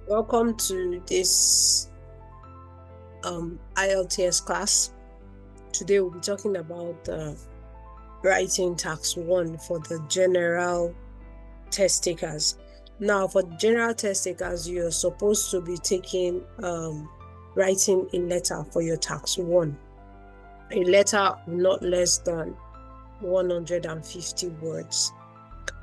Welcome to this IELTS class. Today we'll be talking about writing task 1 for the general test takers. Now, for general test takers, you're supposed to be taking writing a letter for your task 1. A letter not less than 150 words.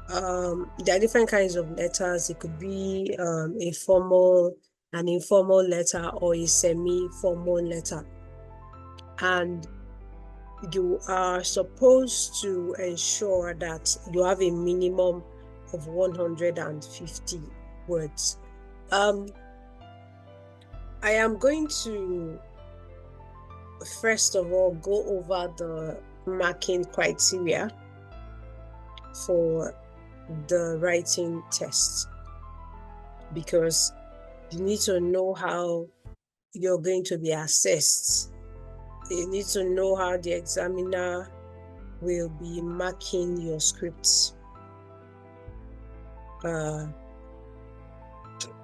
There are different kinds of letters. It could be a formal, an informal letter, or a semi-formal letter. And you are supposed to ensure that you have a minimum of 150 words. I am going to first of all go over the marking criteria for the writing test, because you need to know how you're going to be assessed. You need to know how the examiner will be marking your scripts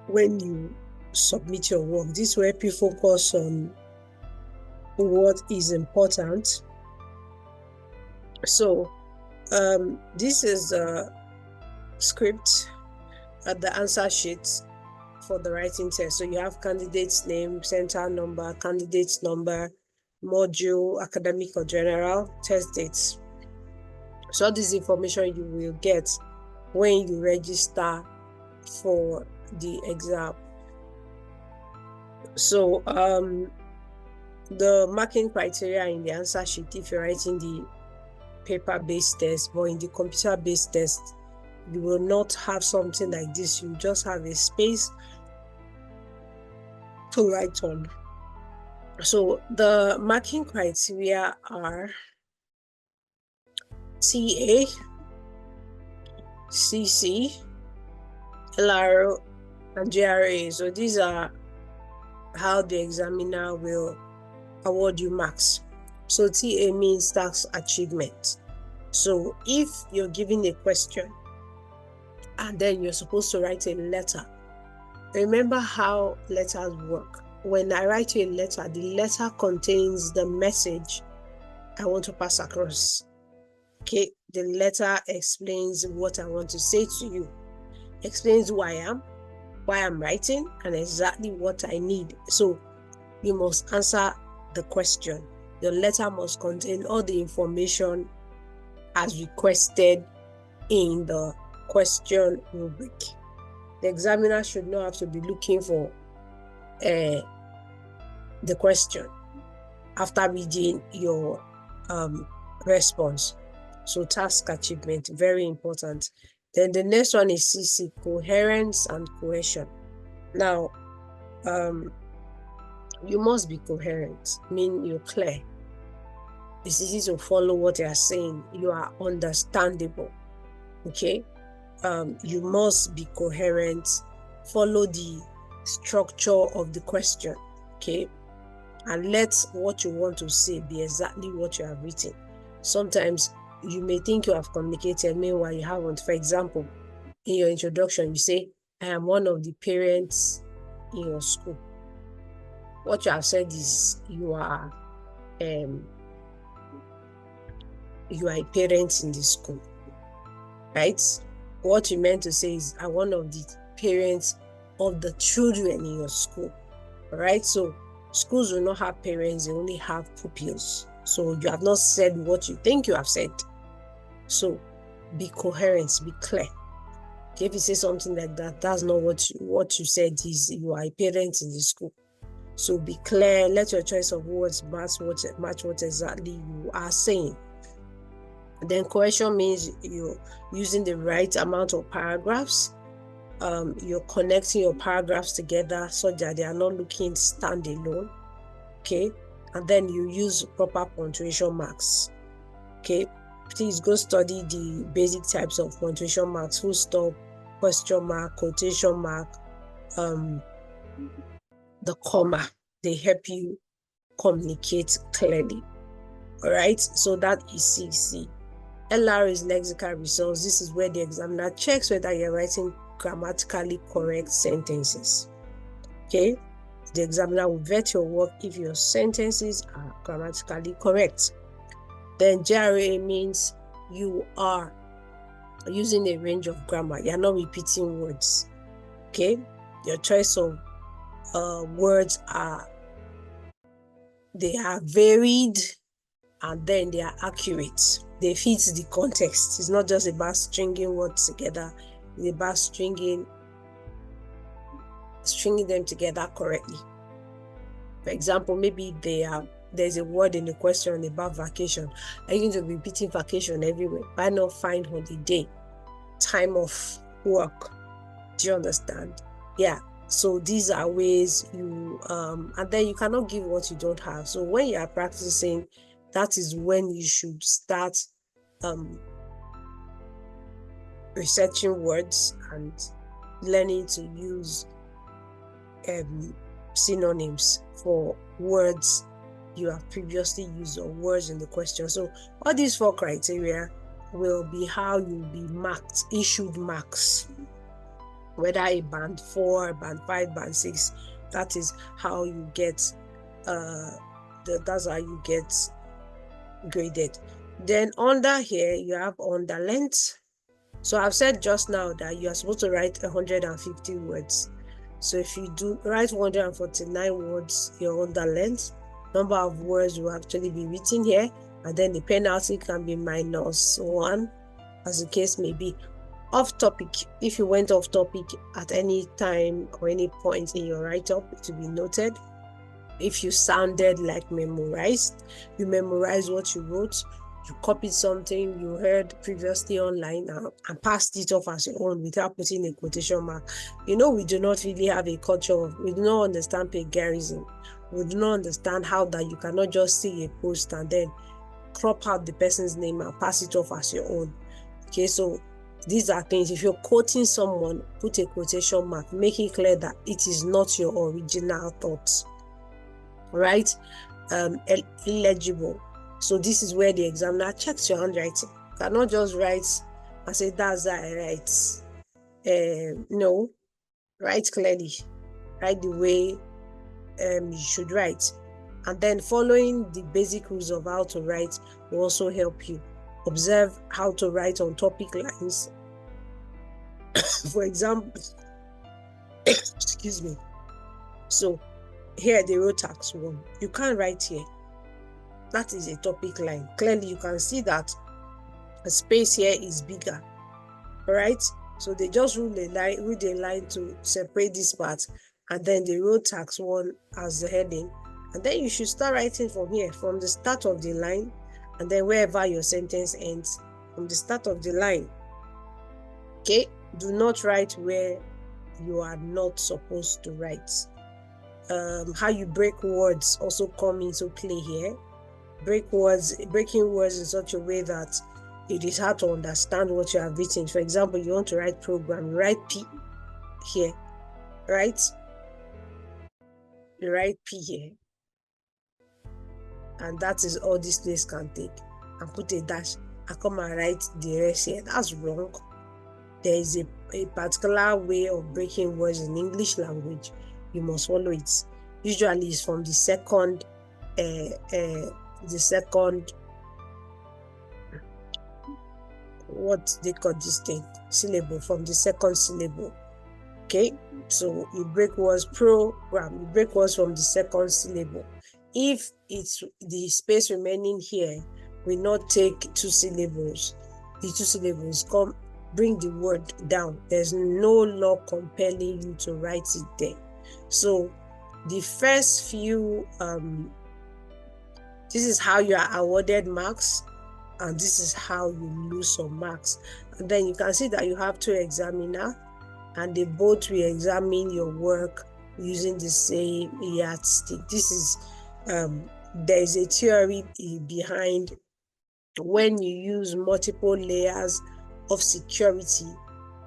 when you submit your work. This will help you focus on what is important. So this is a script at the answer sheet for the writing test. So you have candidate's name, center number, candidate's number, module, academic or general, test dates. So all this information you will get when you register for the exam. So the marking criteria in the answer sheet, if you're writing the paper-based test, but in the computer-based test, you will not have something like this. You just have a space to write on. So the marking criteria are TA, CC, LRO, and GRA. So these are how the examiner will award you marks. So TA means task achievement. So if you're given a question and then you're supposed to write a letter, remember how letters work. When I write you a letter, the letter contains the message I want to pass across. Okay, the letter explains what I want to say to you, explains who I am, why I'm writing, and exactly what I need. So you must answer the question. Your letter must contain all the information as requested in the question rubric. The examiner should not have to be looking for the question after reading your response. So task achievement, very important. Then the next one is CC, coherence and cohesion. Now, you must be coherent, mean you're clear. It's easy to follow what you are saying. You are understandable. Okay? You must be coherent. Follow the structure of the question. Okay? And let what you want to say be exactly what you have written. Sometimes you may think you have communicated, meanwhile you haven't. For example, in your introduction, you say, I am one of the parents in your school. What you have said is you are a parent in the school, right? What you meant to say is, I'm one of the parents of the children in your school, right? So schools will not have parents, they only have pupils. So you have not said what you think you have said. So be coherent, be clear. Okay, if you say something like that, that's not what you said is you are a parent in the school. So be clear, let your choice of words match what exactly you are saying. And then cohesion means you're using the right amount of paragraphs. You're connecting your paragraphs together so that they are not looking standalone. Okay, and then you use proper punctuation marks. Okay, please go study the basic types of punctuation marks: full stop, question mark, quotation mark, the comma. They help you communicate clearly. All right, so that is CC. LR is lexical results. This is where the examiner checks whether you're writing grammatically correct sentences. Okay, the examiner will vet your work if your sentences are grammatically correct. Then GRA means you are using a range of grammar. You're not repeating words. Okay, your choice of words are varied, and then they are accurate. They fit the context. It's not just about stringing words together. It's about stringing them together correctly. For example, maybe there's a word in the question about vacation. Are you going to be repeating vacation everywhere? Why not find holiday, time of work? Do you understand? Yeah. So these are ways you and then you cannot give what you don't have. So when you are practicing, that is when you should start researching words and learning to use synonyms for words you have previously used or words in the question. So all these 4 criteria will be how you'll be marked, issued marks, whether a band 4, band 5, band 6. That is how you get that's how you get graded. Then under here you have under length. So I've said just now that you are supposed to write 150 words. So if you do write 149 words, your under length, number of words will actually be written here, and then the penalty can be -1, as the case may be. Off topic, if you went off topic at any time or any point in your write-up, it will be noted. If you sounded like memorized, you memorized what you wrote, you copied something you heard previously online and passed it off as your own without putting a quotation mark. We do not really have a culture we do not understand plagiarism. We do not understand how that you cannot just see a post and then crop out the person's name and pass it off as your own. Okay, so these are things. If you're quoting someone, put a quotation mark, make it clear that it is not your original thoughts. Right? Illegible. So this is where the examiner checks your handwriting. You cannot just write and say, that's how I write. No, write clearly. Write the way you should write. And then following the basic rules of how to write will also help you. Observe how to write on topic lines. For example, excuse me. So here the row tax 1. You can't write here. That is a topic line. Clearly, you can see that the space here is bigger. All right. So they just rule a line to separate this part, and then the row tax 1 as the heading. And then you should start writing from here, from the start of the line, and then wherever your sentence ends, from the start of the line. Okay. Do not write where you are not supposed to write. How you break words also come into play here. Breaking words in such a way that it is hard to understand what you have written. For example, you want to write program, you write P here, right? You write P here, and that is all this place can take. And put a dash and come and write the rest here. That's wrong. There is a particular way of breaking words in English language. You must follow it. Usually it's from the second what they call this thing, syllable, from the second syllable. Okay, so you break words program, you break words from the second syllable. If it's the space remaining here will not take 2 syllables, the 2 syllables bring the word down. There's no law compelling you to write it there. So the first few this is how you are awarded marks, and this is how you lose some marks. And then you can see that you have 2 examiners, and they both will examine your work using the same yardstick. This is there is a theory behind when you use multiple layers of security,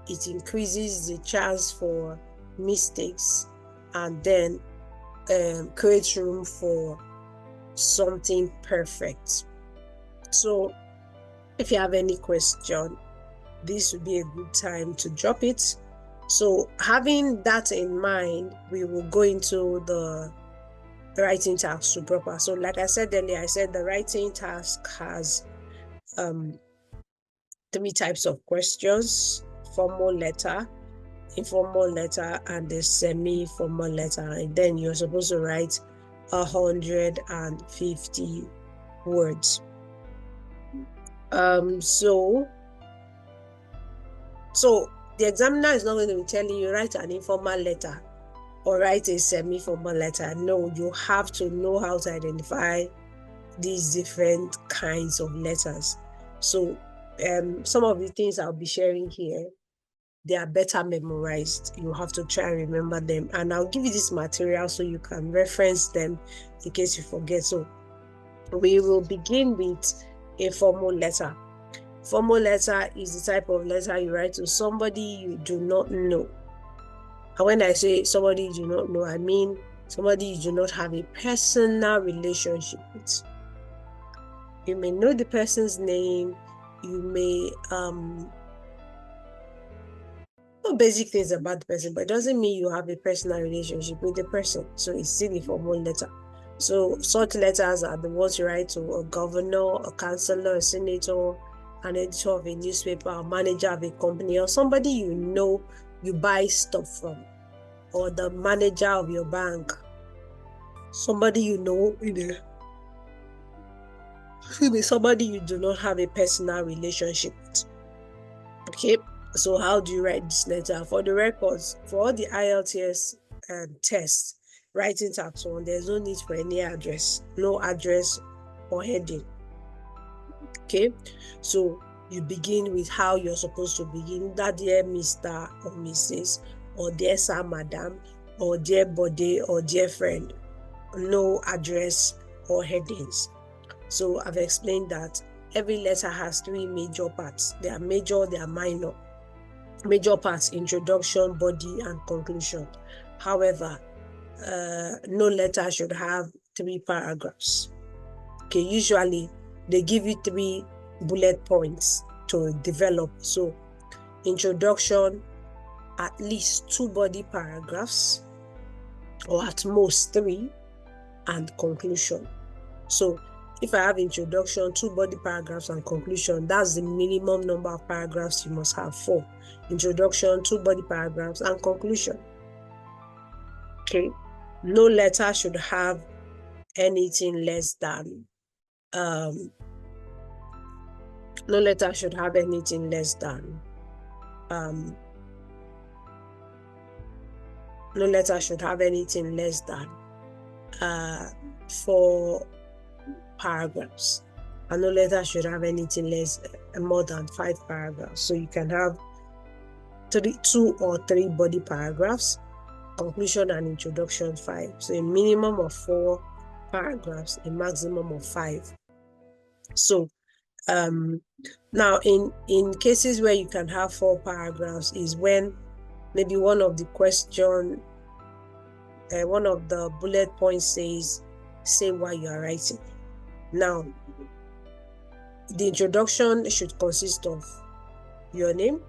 it increases the chance for mistakes and then creates room for something perfect. So if you have any question, this would be a good time to drop it. So having that in mind, we will go into the writing task to proper. So like I said earlier, I said the writing task has 3 types of questions: formal letter, informal letter, and the semi-formal letter. And then you're supposed to write 150 words. So the examiner is not going to be telling you write an informal letter or write a semi-formal letter. No, you have to know how to identify these different kinds of letters. So some of the things I'll be sharing here, they are better memorized. You have to try and remember them. And I'll give you this material so you can reference them in case you forget. So we will begin with a formal letter. Formal letter is the type of letter you write to somebody you do not know. And when I say somebody you do not know, I mean somebody you do not have a personal relationship with. You may know the person's name, you may know basic things about the person, but it doesn't mean you have a personal relationship with the person. So it's still a formal letter. So such letters are the ones you write to a governor, a councillor, a senator, an editor of a newspaper, a manager of a company, or somebody you know you buy stuff from, or the manager of your bank, somebody you know somebody you do not have a personal relationship with. Okay, so how do you write this letter? For the records, for all the IELTS tests, writing task 1, there's no need for any address, no address or heading. Okay, so you begin with how you're supposed to begin, that dear Mr. or Mrs. or dear sir, madam, or dear body, or dear friend. No address or headings. So I've explained that every letter has 3 major parts. They are major, they are minor. Major parts: introduction, body, and conclusion. However, no letter should have 3 paragraphs. Okay, usually they give you 3 bullet points to develop. So introduction, at least 2 body paragraphs, or at most 3, and conclusion. So if I have introduction, 2 body paragraphs, and conclusion, that's the minimum number of paragraphs you must have for introduction, 2 body paragraphs, and conclusion. Okay, no letter should have anything less than no letter should have anything less than 4 paragraphs, and no letter should have anything more than 5 paragraphs. So you can have 2 or 3 body paragraphs, conclusion and introduction 5. So a minimum of 4 paragraphs, a maximum of 5. So now in cases where you can have 4 paragraphs is when maybe one of the bullet points says, say why you are writing. Now, the introduction should consist of your name,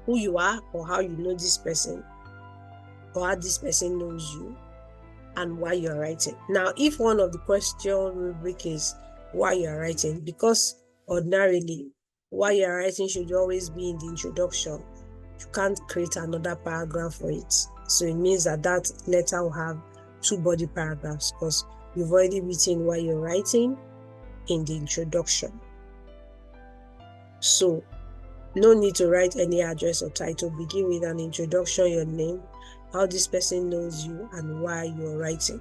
who you are, or how you know this person, or how this person knows you, and why you're writing. Now, if one of the question rubric is why you're writing, because ordinarily why you're writing should always be in the introduction, you can't create another paragraph for it. So it means that letter will have 2 body paragraphs, because you've already written why you're writing in the introduction. So no need to write any address or title. Begin with an introduction, your name, how this person knows you, and why you're writing.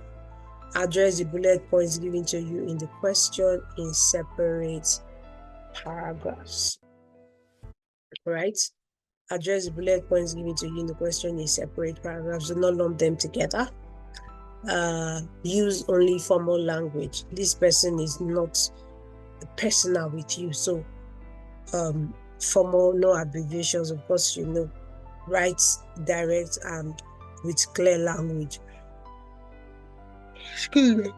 Address the bullet points given to you in the question in separate paragraphs. Right? Address the bullet points given to you in the question in separate paragraphs. Do not lump them together. Use only formal language. This person is not personal with you, so formal, no abbreviations. Of course, write direct and with clear language. Excuse me.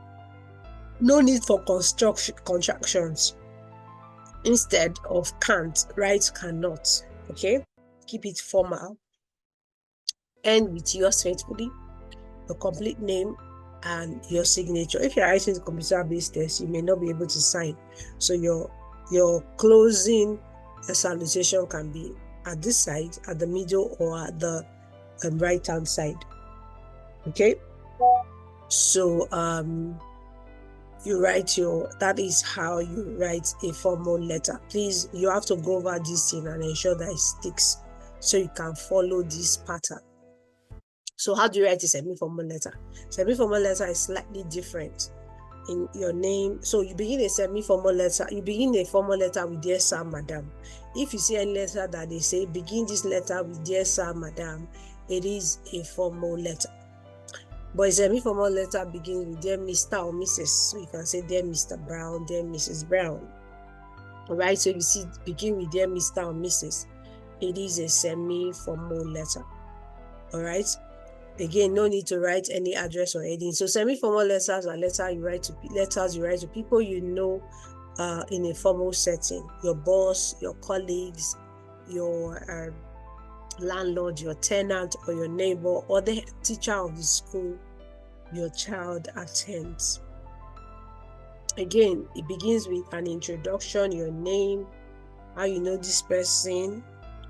No need for contractions. Instead of can't, write cannot. Okay, keep it formal. End with yours faithfully, your complete name, and your signature. If you're writing the computer-based test, you may not be able to sign. So your closing salutation can be at this side, at the middle, or at the right-hand side. Okay? So you write that is how you write a formal letter. Please, you have to go over this thing and ensure that it sticks so you can follow this pattern. So how do you write a semi-formal letter? Semi-formal letter is slightly different in your name. So you begin a semi-formal letter. You begin a formal letter with dear sir, madam. If you see a letter that they say begin this letter with dear sir, madam, it is a formal letter. But a semi-formal letter begins with dear Mr. or Mrs. So you can say dear Mr. Brown, dear Mrs. Brown. All right. So if you see begin with dear Mr. or Mrs., it is a semi-formal letter. All right. Again, no need to write any address or anything. So semi-formal letters are letters you write to people you know in a formal setting. Your boss, your colleagues, your landlord, your tenant, or your neighbor, or the teacher of the school your child attends. Again, it begins with an introduction, your name, how you know this person,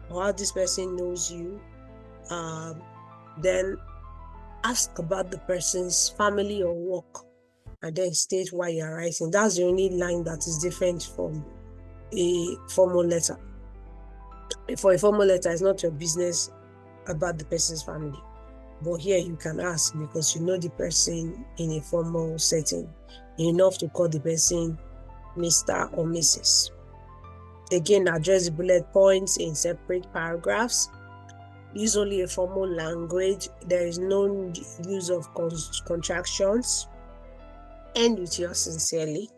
or how this person knows you. Then ask about the person's family or work, and then state why you are writing. That's the only line that is different from a formal letter. For a formal letter, it's not your business about the person's family. But here you can ask because you know the person in a formal setting enough to call the person Mr. or Mrs. Again, address the bullet points in separate paragraphs. Use only a formal language. There is no use of contractions. End with yours sincerely,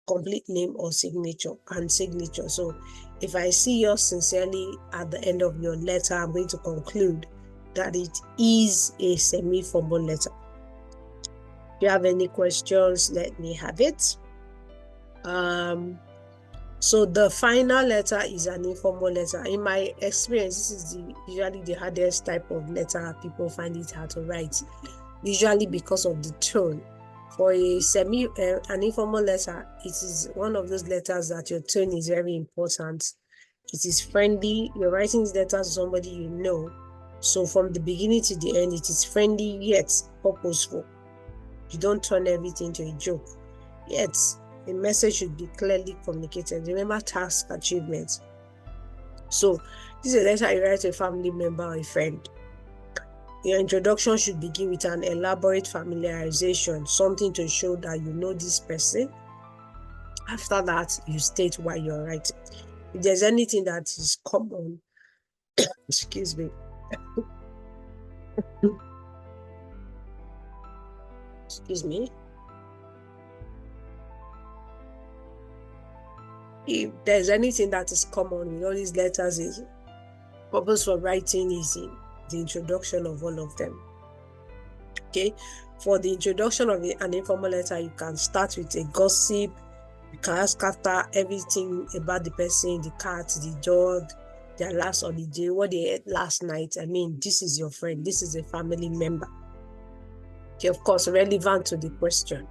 complete name or signature and signature. So if I see yours sincerely at the end of your letter, I'm going to conclude that it is a semi-formal letter. If you have any questions, let me have it. So the final letter is an informal letter. In my experience, this is usually the hardest type of letter. People find it hard to write, usually because of the tone. For an informal letter, it is one of those letters that your tone is very important. It is friendly. You're writing this letter to somebody you know. So from the beginning to the end, it is friendly yet purposeful. You don't turn everything to a joke. Yet the message should be clearly communicated. Remember task achievements. So this is a letter you write to a family member or a friend. Your introduction should begin with an elaborate familiarization, something to show that you know this person. After that, you state why you're writing. If there's anything that is common, excuse me. Excuse me. If there's anything that is common with all these letters, is purpose for writing is in the introduction of all of them. Okay, for the introduction of an informal letter, you can start with a gossip. You can ask after everything about the person, the cat, the dog, their last holiday, what they ate last night. I mean, this is your friend, this is a family member. Okay, of course, relevant to the question,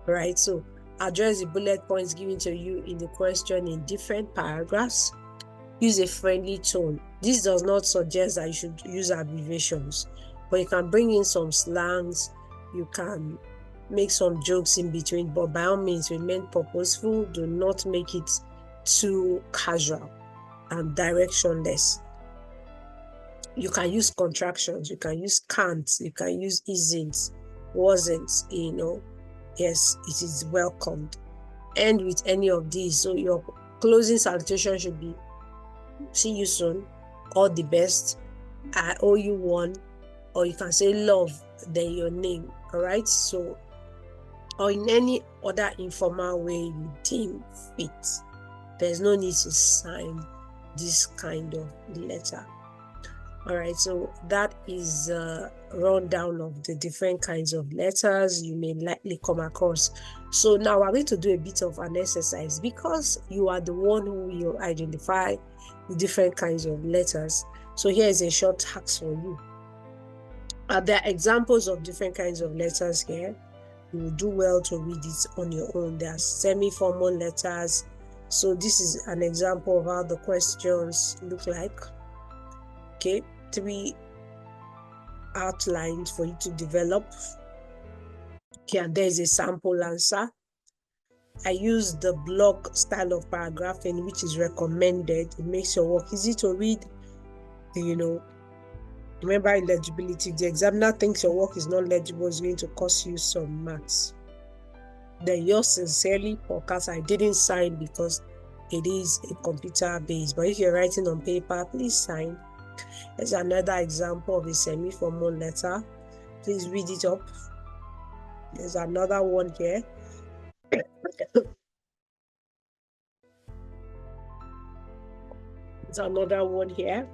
right? So address the bullet points given to you in the question in different paragraphs. Use a friendly tone. This does not suggest that you should use abbreviations, but you can bring in some slangs. You can make some jokes in between, but by all means, remain purposeful. Do not make it too casual and directionless. You can use contractions. You can use can't. You can use isn't, wasn't, Yes, it is welcomed. End with any of these. So your closing salutation should be, see you soon, all the best, I owe you one, or you can say love, then your name. All right. So, or in any other informal way you deem fit. There's no need to sign this kind of letter. All right, so that is a rundown of the different kinds of letters you may likely come across. So now we're going to do a bit of an exercise because you are the one who will identify the different kinds of letters. So here is a short task for you. There are examples of different kinds of letters here. You will do well to read it on your own. There are semi-formal letters. So this is an example of how the questions look like. Okay, 3 outlines for you to develop. Okay, and there's a sample answer. I use the block style of paragraphing, which is recommended. It makes your work easy to read. Remember legibility. If the examiner thinks your work is not legible, it's going to cost you some marks. Then yours sincerely, podcast, I didn't sign because it is a computer based. But if you're writing on paper, please sign. There's another example of a semi-formal letter. Please read it up. There's another one here. There's another one here.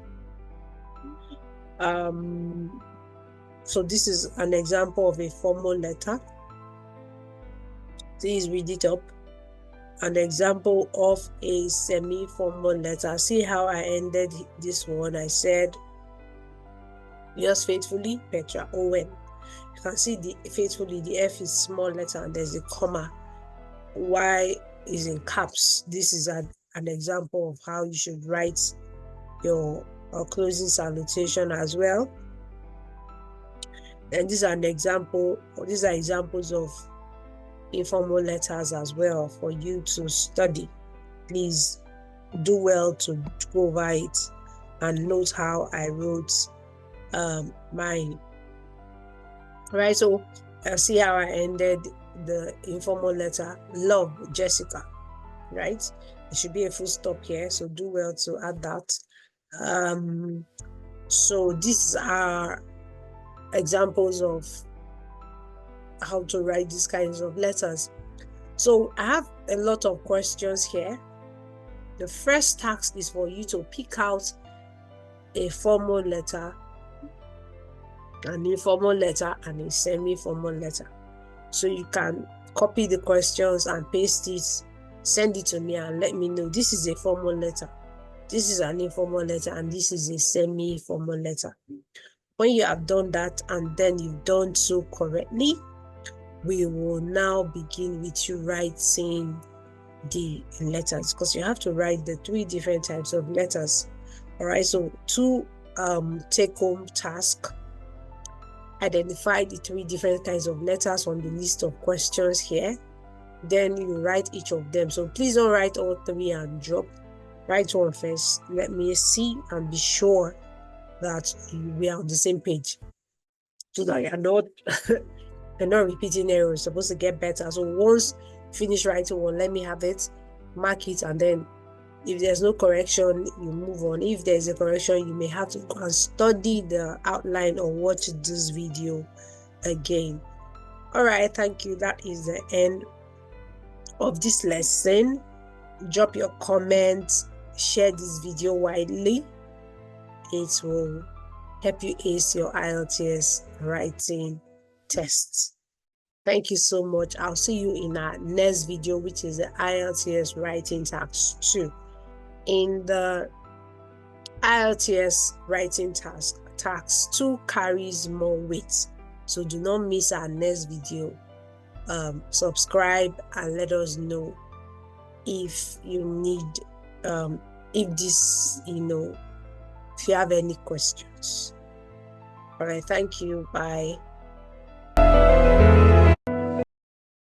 So this is an example of a formal letter. Please read it up. An example of a semi-formal letter. See how I ended this one. I said, yours faithfully, Petra Owen. You can see the faithfully, the F is small letter and there's a comma. Y is in caps. This is an example of how you should write your closing salutation as well. And these are examples of informal letters as well for you to study. Please do well to go over it and note how I wrote mine. All right, so see how I ended the informal letter. Love, Jessica, right? There should be a full stop here, so do well to add that. So these are examples of how to write these kinds of letters. So I have a lot of questions here. The first task is for you to pick out a formal letter, an informal letter, and a semi-formal letter. So you can copy the questions and paste it, send it to me and let me know this is a formal letter, this is an informal letter, and this is a semi-formal letter. When you have done that and then you've done so correctly, we will now begin with you writing the letters, because you have to write the 3 different types of letters. All right, so 2 take-home task. Identify the 3 different kinds of letters on the list of questions here. Then you write each of them. So please don't write all 3 and drop. Write one first. Let me see and be sure that we are on the same page, so that you're not repeating errors. You're supposed to get better. So once you finish writing one, let me have it, mark it, and then if there's no correction, you move on. If there's a correction, you may have to go and study the outline or watch this video again. All right, thank you. That is the end of this lesson. Drop your comments, share this video widely. It will help you ace your IELTS writing tests. Thank you so much. I'll see you in our next video, which is the IELTS Writing Task 2. In the IELTS Writing Task 2 carries more weight. So do not miss our next video. Subscribe and let us know if you need, if you have any questions. All right, thank you. Bye.